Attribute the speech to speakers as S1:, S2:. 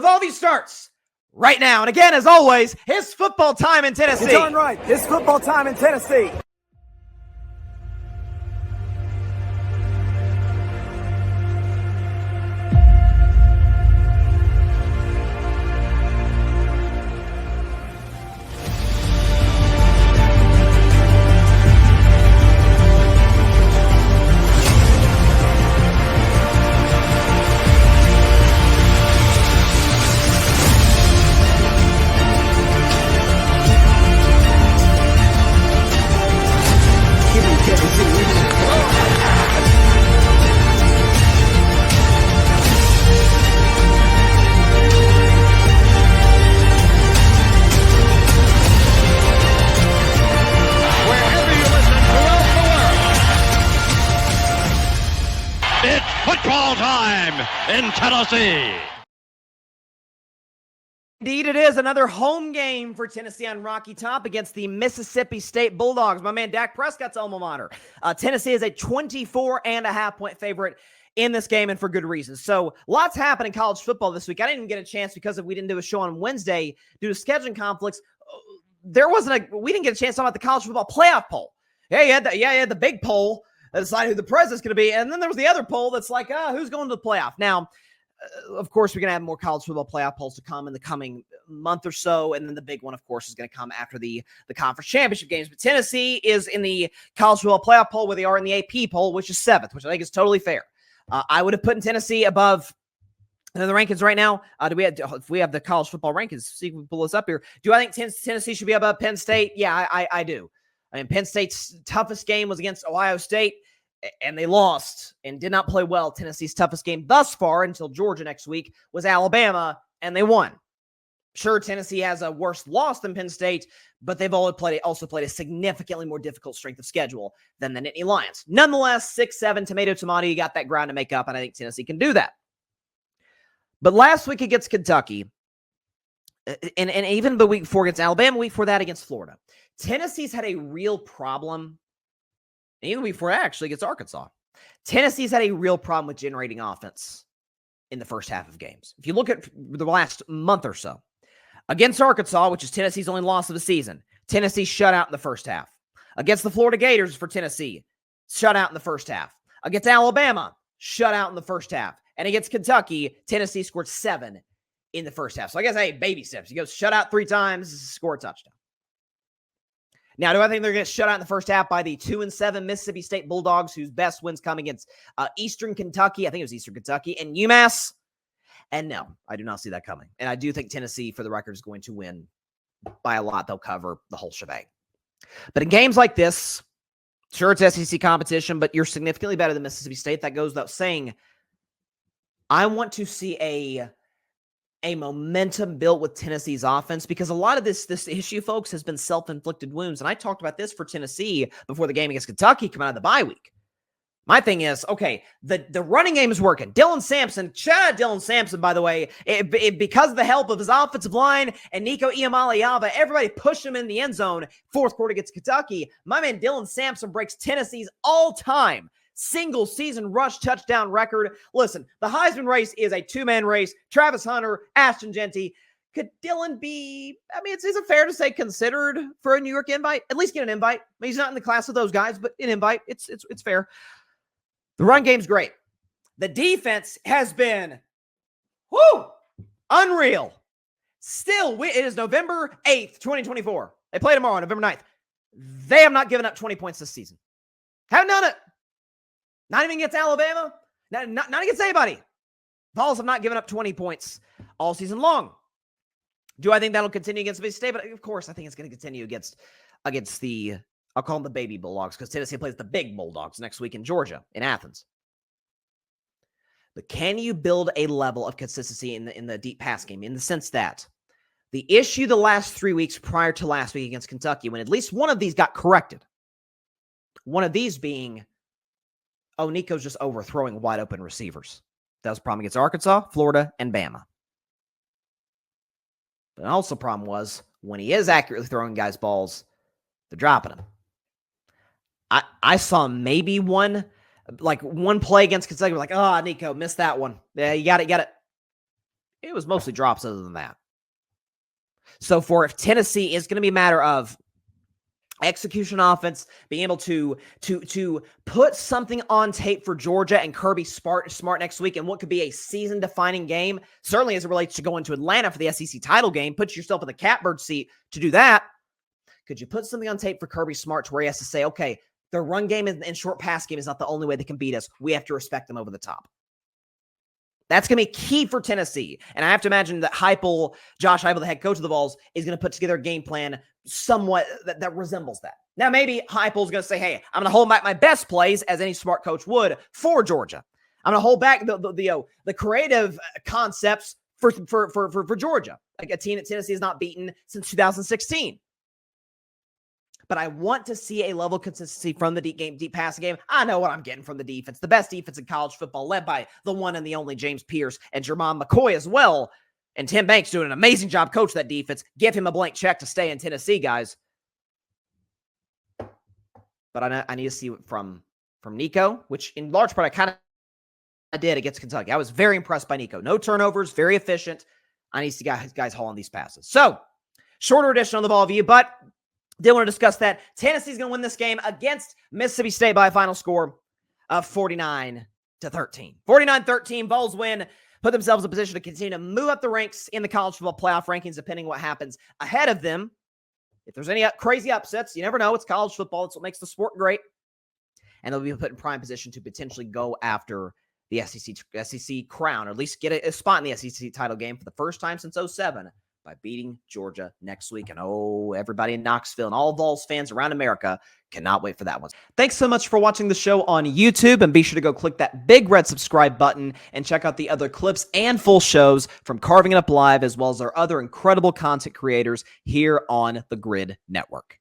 S1: The Vols starts right now. And again, as always, it's football time in Tennessee.
S2: You're darn right. It's football time in Tennessee.
S3: Football time in Tennessee.
S1: Indeed, it is another home game for Tennessee on Rocky Top against the Mississippi State Bulldogs. My man Dak Prescott's alma mater. Tennessee is a 24.5-point favorite in this game, and for good reason. So lots happened in college football this week. I didn't even get a chance because we didn't do a show on Wednesday due to scheduling conflicts. We didn't get a chance to talk about the college football playoff poll. Yeah, you had the big poll that decided who the president's going to be. And then there was the other poll that's like, who's going to the playoff? Now, of course, we're going to have more college football playoff polls to come in the coming month or so. And then the big one, of course, is going to come after the conference championship games. But Tennessee is in the college football playoff poll where they are in the AP poll, which is 7th, which I think is totally fair. I would have put in Tennessee above the rankings right now. If we have the college football rankings, see if we pull this up here. Do I think Tennessee should be above Penn State? Yeah, I do. I mean, Penn State's toughest game was against Ohio State, and they lost and did not play well. Tennessee's toughest game thus far until Georgia next week was Alabama, and they won. Sure, Tennessee has a worse loss than Penn State, but they've also played a significantly more difficult strength of schedule than the Nittany Lions. Nonetheless, 6-7, tomato, you got that ground to make up, and I think Tennessee can do that. But last week against Kentucky, and even the week before against Alabama, week before that against Florida, Tennessee's had a real problem. And even before that, actually, against Arkansas, Tennessee's had a real problem with generating offense in the first half of games. If you look at the last month or so, against Arkansas, which is Tennessee's only loss of the season, Tennessee shut out in the first half. Against the Florida Gators for Tennessee, shut out in the first half. Against Alabama, shut out in the first half. And against Kentucky, Tennessee scored 7 in the first half. So I guess, hey, baby steps. You go shut out 3 times, score a touchdown. Now, do I think they're going to shut out in the first half by the 2-7 Mississippi State Bulldogs, whose best wins come against Eastern Kentucky? I think it was Eastern Kentucky and UMass. And no, I do not see that coming. And I do think Tennessee, for the record, is going to win by a lot. They'll cover the whole shebang. But in games like this, sure, it's SEC competition, but you're significantly better than Mississippi State. That goes without saying. I want to see a momentum built with Tennessee's offense, because a lot of this issue, folks, has been self-inflicted wounds. And I talked about this for Tennessee before the game against Kentucky coming out of the bye week. My thing is, okay, the running game is working. Dylan Sampson, shout out Dylan Sampson, by the way, because of the help of his offensive line and Nico Iamaleava, everybody pushed him in the end zone. Fourth quarter against Kentucky. My man Dylan Sampson breaks Tennessee's all-time single season rush touchdown record. Listen, the Heisman race is a 2-man race. Travis Hunter, Ashton Genty. Could Dylan be, is it fair to say, considered for a New York invite? At least get an invite. I mean, he's not in the class of those guys, but an invite. It's fair. The run game's great. The defense has been, unreal. Still, it is November 8th, 2024. They play tomorrow, November 9th. They have not given up 20 points this season. Haven't done it. Not even against Alabama. Not against anybody. Vols have not given up 20 points all season long. Do I think that'll continue against Mississippi State? But of course, I think it's going to continue against the, I'll call them the baby Bulldogs, because Tennessee plays the big Bulldogs next week in Georgia, in Athens. But can you build a level of consistency in the deep pass game, in the sense that the issue the last 3 weeks prior to last week against Kentucky, when at least one of these got corrected, one of these being, Nico's just overthrowing wide open receivers. That was a problem against Arkansas, Florida, and Bama. But also problem was, when he is accurately throwing guys balls, they're dropping them. I saw maybe one play against Kentucky. We're like, Nico, missed that one. Yeah, you got it. It was mostly drops other than that. So for if Tennessee is going to be a matter of execution offense, being able to put something on tape for Georgia and Kirby Smart next week in what could be a season-defining game, certainly as it relates to going to Atlanta for the SEC title game, put yourself in the catbird seat to do that. Could you put something on tape for Kirby Smart to where he has to say, okay, their run game and short pass game is not the only way they can beat us. We have to respect them over the top. That's going to be key for Tennessee. And I have to imagine that Josh Heupel, the head coach of the Vols, is going to put together a game plan somewhat that resembles that. Now, maybe Heupel's going to say, hey, I'm going to hold back my best plays, as any smart coach would, for Georgia. I'm going to hold back the creative concepts for Georgia, like a team that Tennessee has not beaten since 2016. But I want to see a level of consistency from the deep passing game. I know what I'm getting from the defense. The best defense in college football, led by the one and the only James Pierce and Jermon McCoy as well. And Tim Banks doing an amazing job coaching that defense. Give him a blank check to stay in Tennessee, guys. But I need to see it from Nico, which in large part I kind of did against Kentucky. I was very impressed by Nico. No turnovers, very efficient. I need to see guys hauling these passes. So, shorter edition on the ball view, but did want to discuss that. Tennessee's going to win this game against Mississippi State by a final score of 49-13. 49-13, Vols win, put themselves in a position to continue to move up the ranks in the college football playoff rankings, depending on what happens ahead of them. If there's any crazy upsets, you never know. It's college football. It's what makes the sport great. And they'll be put in prime position to potentially go after the SEC crown, or at least get a spot in the SEC title game for the first time since 2007. By beating Georgia next week. And everybody in Knoxville and all Vols fans around America cannot wait for that one. Thanks so much for watching the show on YouTube, and be sure to go click that big red subscribe button and check out the other clips and full shows from Carving It Up Live, as well as our other incredible content creators here on the Grid Network.